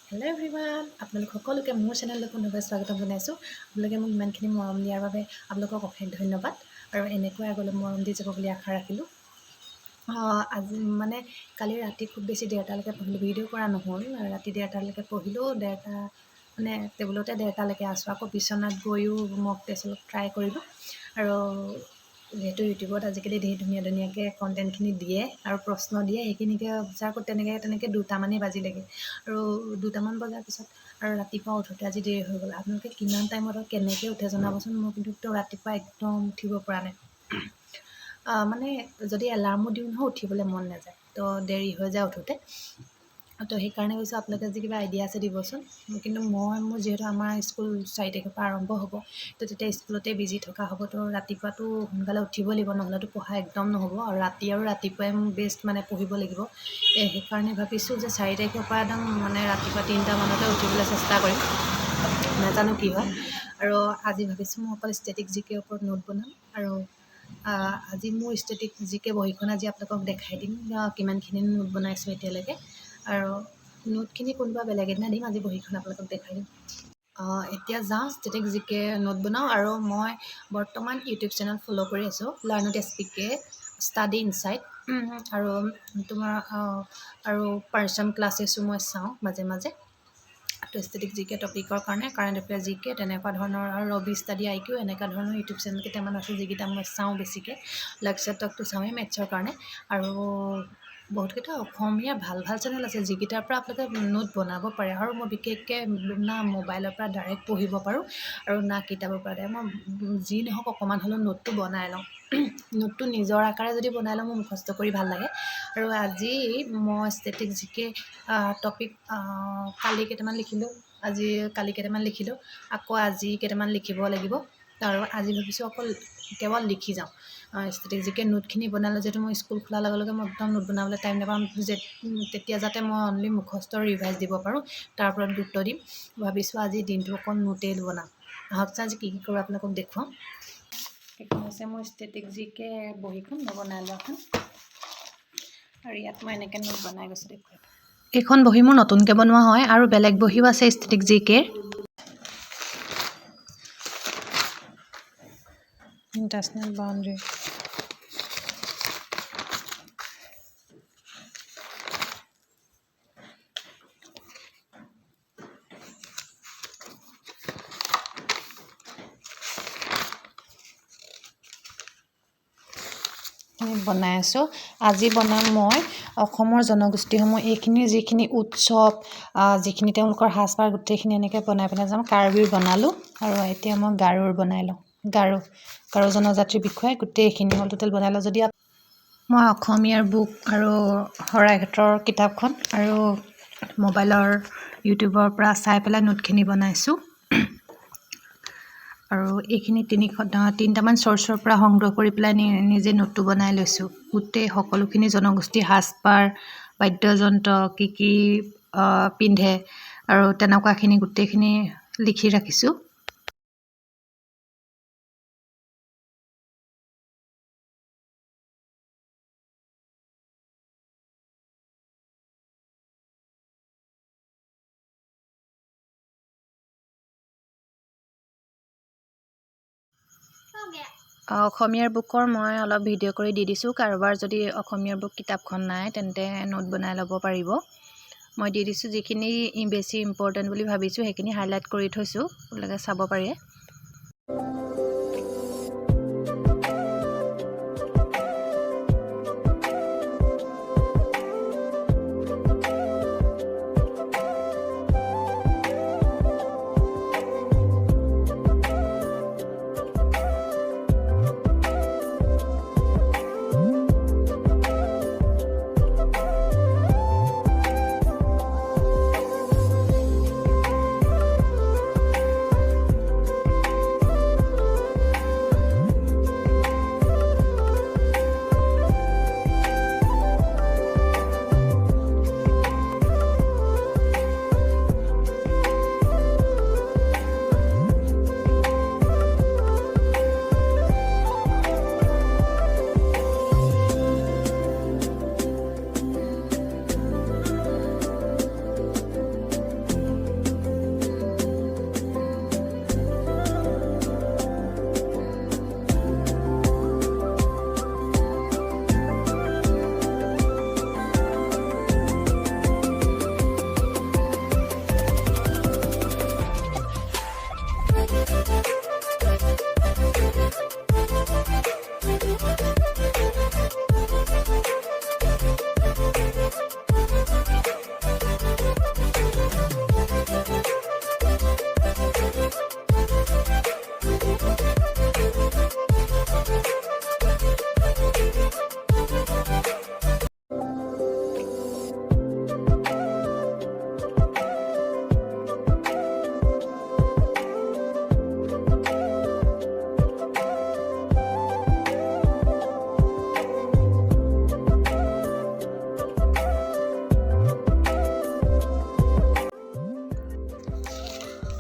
Hello' everyone, আপোনালোক সকলোকে মোৰ চেনেললৈ পুনৰবাৰ স্বাগতম জনাইছোঁ। আপোনালোকে মোক ইমানখিনি মৰম দিয়াৰ বাবে আপোনালোকক অশেষ ধন্যবাদ আৰু এনেকৈ আগলৈ মৰম দি যাব বুলি আশা ৰাখিলোঁ। আজি মানে কালি ৰাতি খুব বেছি ডেৰটালৈকে পঢ়িলোঁ, ভিডিঅ' কৰা নহ'ল। ৰাতি ডেৰটালৈকে পঢ়িলোঁ, মানে টেবুলতে ডেৰটালৈকে আছোঁ। আকৌ বিচনাত গৈও মক টেষ্ট অলপ ট্ৰাই কৰিলোঁ আৰু যিহেতু ইউটিউবত আজিকালি ধুনীয়াকৈ কণ্টেণ্টখিনি দিয়ে আৰু প্ৰশ্ন দিয়ে, সেইখিনিকে অবজাৰ্ভ কৰি তেনেকৈ দুটামানেই বাজিলেগৈ আৰু দুটামান বজাৰ পিছত আৰু ৰাতিপুৱা উঠোতে আজি দেৰি হৈ গ'ল। আপোনালোকে কিমান টাইমত আৰু কেনেকৈ উঠে জনাবচোন। মোৰ কিন্তু ৰাতিপুৱা একদম উঠিব পৰা নাই। মানে যদি এলাৰ্মো দিওঁ নহয় উঠিবলৈ মন নাযায়, তো দেৰি হৈ যায় উঠোতে। তো সেইকাৰণে কৈছোঁ আপোনালোকে যদি কিবা আইডিয়া আছে দিবচোন। কিন্তু মোৰ যিহেতু আমাৰ স্কুল 4 তাৰিখৰ পৰা আৰম্ভ হ'ব, তো তেতিয়া স্কুলতে বিজি থকা হ'ব। তো ৰাতিপুৱাটো সোনকালে উঠিব লাগিব, নহ'লেতো পঢ়া একদম নহ'ব। আৰু ৰাতিপুৱাই মোৰ বেষ্ট মানে পঢ়িব লাগিব। সেইকাৰণে ভাবিছোঁ যে 4 তাৰিখৰ পৰা একদম মানে ৰাতিপুৱা 3টা মানতে উঠিবলৈ চেষ্টা কৰিম, নাজানো কি হয়। আৰু আজি ভাবিছোঁ মই অকল ষ্টেটিক জিকেৰ ওপৰত নোট বনাম আৰু আজি মোৰ ষ্টেটিক জিকে বহীখন আজি আপোনালোকক দেখাই দিম কিমানখিনি নোট বনাইছোঁ এতিয়ালৈকে। আৰু নোটখিনি কোনোবা বেলেগ এদিনা দিম, আজি বহীখন আপোনালোকক দেখাই দিম। এতিয়া যাওঁ ষ্টেটিক জিকে নোট বনাওঁ। আৰু মই বৰ্তমান ইউটিউব চেনেল ফ'ল' কৰি আছোঁ, learn with SPK, study insight আৰু আৰু পাৰ্চন ক্লাছেছো মই চাওঁ মাজে মাজে। তো ষ্টেটিক জিকে টপিকৰ কাৰণে, কাৰেণ্ট এফেয়াৰ জিকে তেনেকুৱা ধৰণৰ, আৰু ৰবি ষ্টাডি IQ এনেকুৱা ধৰণৰ ইউটিউব চেনেল কেইটামান আছে যিকেইটা মই চাওঁ বেছিকৈ। লাক্সাৰ টকটো চাওঁৱেই মেথছৰ কাৰণে। আৰু বহুতকেইটা অসমীয়া ভাল চেনেল আছে যিকেইটাৰ পৰা আপোনালোকে নোট বনাব পাৰে। আৰু মই বিশেষকৈ না মোবাইলৰ পৰা ডাইৰেক্ট পঢ়িব পাৰোঁ আৰু না কিতাপৰ পৰা ডাইৰেক্ট। মই যি নহওক অকণমান হ'লেও নোটটো বনাই লওঁ। নোটটো নিজৰ আকাৰে যদি বনাই লওঁ মোৰ মুখস্থ কৰি ভাল লাগে। আৰু আজি মই ষ্টেটিক জিকে টপিক কালি কেইটামান লিখিলোঁ, কালি কেইটামান লিখিলোঁ, আকৌ আজি কেইটামান লিখিব লাগিব। আৰু আজি ভাবিছোঁ অকল কেৱল লিখি যাওঁ। ষ্টেটিক জিকে নোটখিনি বনালোঁ, যিহেতু মই স্কুল খোলাৰ লগে লগে মই একদম নোট বনাবলৈ টাইম নাপাম, তেতিয়া যাতে মই অনলি মুখস্থ ৰিভাইজ দিব পাৰোঁ তাৰ ওপৰত গুৰুত্ব দিম। ভাবিছোঁ আজি দিনটো অকল নোটেই বনাম। আহকচোন আজি কি কৰোঁ আপোনালোকক দেখুৱাম। এইখন হৈছে মোৰ ষ্টেটিক জিকে বহীখন, মই বনাই লোৱা এখন। আৰু ইয়াত মই এনেকৈ নোট বনাই গৈছোঁ দেখুৱাই। এইখন বহী মোৰ নতুনকৈ বনোৱা হয় আৰু বেলেগ বহীও আছে ষ্টেটিক জিকে। ইণ্টাৰনেশ্যনেল বাউণ্ডেৰী, বনাই আছোঁ। আজি বনাম মই অসমৰ জনগোষ্ঠীসমূহ, এইখিনিৰ যিখিনি উৎসৱ, যিখিনি তেওঁলোকৰ সাজপাৰ, গোটেইখিনি এনেকৈ বনাই যাম। কাৰ্বিৰ বনালোঁ আৰু এতিয়া মই গাৰোৰ বনাই লওঁ। গাৰো জনজাতিৰ বিষয়ে গোটেইখিনি হ'ল টোটেল বনাই লওঁ। যদি মই অসমীয়াৰ বুক আৰু শৰাইঘাটৰ কিতাপখন আৰু মোবাইলৰ ইউটিউবৰ পৰা চাই পেলাই নোটখিনি বনাইছোঁ। আৰু এইখিনি 3টামান চ'ৰ্চৰ পৰা সংগ্ৰহ কৰি পেলাই নিজে নোটটো বনাই লৈছোঁ। গোটেই সকলোখিনি জনগোষ্ঠীৰ সাজপাৰ, বাদ্যযন্ত্ৰ, কি পিন্ধে আৰু তেনেকুৱাখিনি গোটেইখিনি লিখি ৰাখিছোঁ। অসমীয়াৰ বুকৰ মই অলপ ভিডিঅ' কৰি দি দিছোঁ। কাৰোবাৰ যদি অসমীয়াৰ বুক কিতাপখন নাই তেন্তে নোট বনাই ল'ব পাৰিব। মই দি দিছোঁ, যিখিনি বেছি ইম্পৰ্টেণ্ট বুলি ভাবিছোঁ সেইখিনি হাইলাইট কৰি থৈছোঁ, আপোনালোকে চাব পাৰে।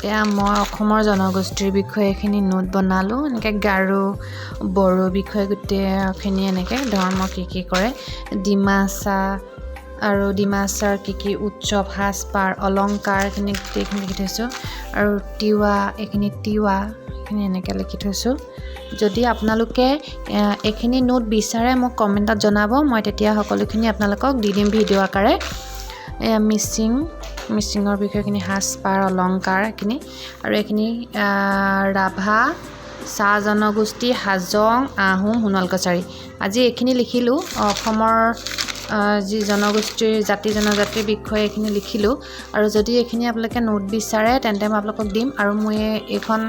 এতিয়া মই অসমৰ জনগোষ্ঠীৰ বিষয়ে এইখিনি নোট বনালোঁ এনেকৈ গাৰো বড়ো বিষয়ে গোটেইখিনি এনেকৈ ধৰ্ম কি কৰে ডিমাচা আৰু ডিমাচাৰ কি উৎসৱ সাজপাৰ অলংকাৰ এইখিনি গোটেইখিনি লিখি থৈছোঁ আৰু তিৱা এইখিনি এনেকৈ লিখি থৈছোঁ যদি আপোনালোকে এইখিনি নোট বিচাৰে মোক কমেণ্টত জনাব মই তেতিয়া সকলোখিনি আপোনালোকক দি দিম ভিডিঅ' আকাৰে মিচিঙৰ বিষয়েখিনি সাজপাৰ অলংকাৰ এইখিনি আৰু এইখিনি ৰাভা চাহ জনগোষ্ঠী হাজং আহোম সোণোৱাল কছাৰী আজি এইখিনি লিখিলোঁ অসমৰ যি জনগোষ্ঠীৰ জাতি জনজাতিৰ বিষয়ে এইখিনি লিখিলোঁ আৰু যদি এইখিনি আপোনালোকে নোট বিচাৰে তেন্তে মই আপোনালোকক দিম আৰু মই এইখন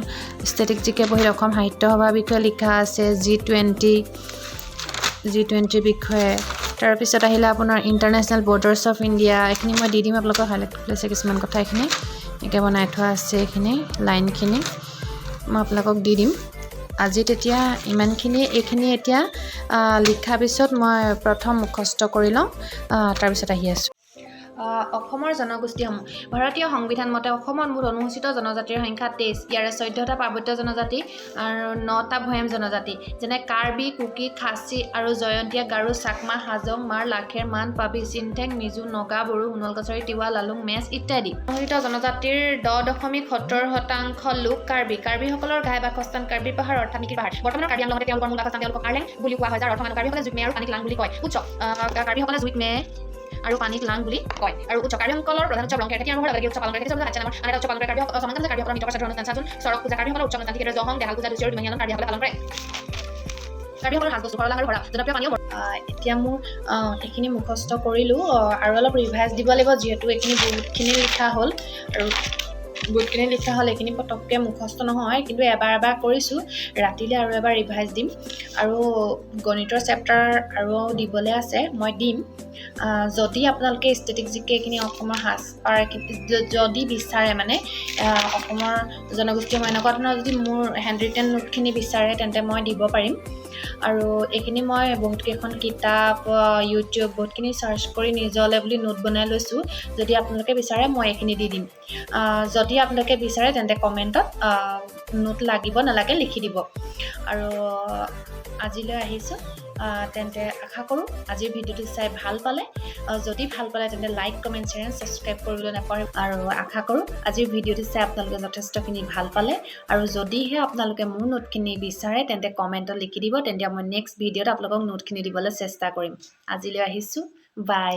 ষ্টেটিক জিকে বহীত অসম সাহিত্য সভাৰ বিষয়ে লিখা আছে G20 বিষয়ে তাৰপিছত আহিলে আপোনাৰ ইণ্টাৰনেশ্যনেল বৰ্ডাৰ্ছ অফ ইণ্ডিয়া এইখিনি মই দি দিম আপোনালোকক হাইলাইট কৰিছে কিছুমান কথা এইখিনি এনেকৈ বনাই থোৱা আছে এইখিনি লাইনখিনি মই আপোনালোকক দি দিম আজি তেতিয়া ইমানখিনি এইখিনি এতিয়া লিখাৰ পিছত মই প্ৰথম মুখস্থ কৰি লওঁ তাৰপিছত আহি আছোঁ অসমৰ জনগোষ্ঠীসমূহ ভাৰতীয় সংবিধান মতে অসমত মুঠ অনুসূচিত জনজাতিৰ সংখ্যা 23 ইয়াৰে 14টা পাৰ্বত্য জনজাতি আৰু 9টা ভৈয়াম জনজাতি যেনে কাৰ্বি কুকি খাচী আৰু জয়ন্তীয়া গাৰো চাকমা হাজং মাৰ লাখেৰ মান পাবি চিনথেং মিজু নগা বড়ো সোণোৱাল কছাৰী তিৱা লালুং মেচ ইত্যাদি অনুসূচিত জনজাতিৰ 10.70% লোক কাৰ্বিসকলৰ ঘাই বাসস্থান কাৰ্বি পাহাৰ অৰ্থাৎ নিকি পাহাৰ বৰ্তমানৰ কাৰ্বি আংলঙতে তেওঁলোকৰ মূল বাসস্থান তেওঁলোকক আৰলেং বুলি কোৱা হয় যাৰ অৰ্থ মানে কাৰ্বিসকলে জুইত মে আৰু পানীক লাং বুলি কয় উৎসৱ কাৰ্বিসকলে জুইত মে আৰু পানীক লাং বুলি কয় আৰু উৎসৱ কাৰ্বিসকলৰ প্ৰধান উৎসৱ ৰংঘৰ খেতি আৰম্ভ হোৱাৰ লগে উৎসৱ পালন কৰে কিছুমান আছে আমাৰ আন উৎসৱ পালন কৰে কাৰ্বিসকলৰ মৃত প্ৰসাদ ধৰণৰ চাচোন চৰক পূজা কাৰ্বিসকলৰ উৎসৱ নান্তি জহং দেহাল পূজা দুচৰ দিমানিয়ান কাৰ্বিসকলে পালন কৰে কাৰ্বিসকলৰ সাজবস্তু ভৰলাং আৰু ভৰা জনপ্ৰিয় পানীয় এতিয়া মোৰ এইখিনি মুখস্থ কৰিলোঁ আৰু অলপ ৰিভাইজ দিব লাগিব যিহেতু এইখিনি বহুতখিনি লিখা হ'ল আৰু এইখিনি পটককৈ মুখস্থ নহয় কিন্তু এবাৰ কৰিছোঁ ৰাতিলৈ আৰু এবাৰ ৰিভাইজ দিম আৰু গণিতৰ চেপ্টাৰ আৰু দিবলৈ আছে মই দিম যদি আপোনালোকে ষ্টেটিক জিকে এইখিনি অসমৰ সাজপাৰ যদি বিচাৰে মানে অসমৰ জনগোষ্ঠী এনেকুৱা ধৰণৰ যদি মোৰ হেণ্ড ৰিটেন নোটখিনি বিচাৰে তেন্তে মই দিব পাৰিম আৰু এইখিনি মই বহুতকেইখন কিতাপ ইউটিউব বহুতখিনি চাৰ্চ কৰি নিজলৈ বুলি নোট বনাই লৈছোঁ যদি আপোনালোকে বিচাৰে মই এইখিনি দি দিম যদি আপোনালোকে বিচাৰে তেন্তে কমেণ্টত নোট লাগিব নালাগে লিখি দিব আৰু আজিলৈ আহিছোঁ তেন্তে আশা কৰোঁ আজিৰ ভিডিঅ'টো চাই ভাল পালে যদি ভাল পালে তেন্তে লাইক কমেণ্ট শ্বেয়াৰ ছাবস্ক্ৰাইব কৰিবলৈ নাপাহৰিব আৰু আশা কৰোঁ আজিৰ ভিডিঅ'টো চাই আপোনালোকে যথেষ্টখিনি ভাল পালে আৰু যদিহে আপোনালোকে মোৰ নোটখিনি বিচাৰে তেন্তে কমেণ্টত লিখি দিব তেন্তে মই নেক্সট ভিডিঅ'ত আপোনালোকক নোটখিনি দিবলৈ চেষ্টা কৰিম আজিলৈ আহিছোঁ বাই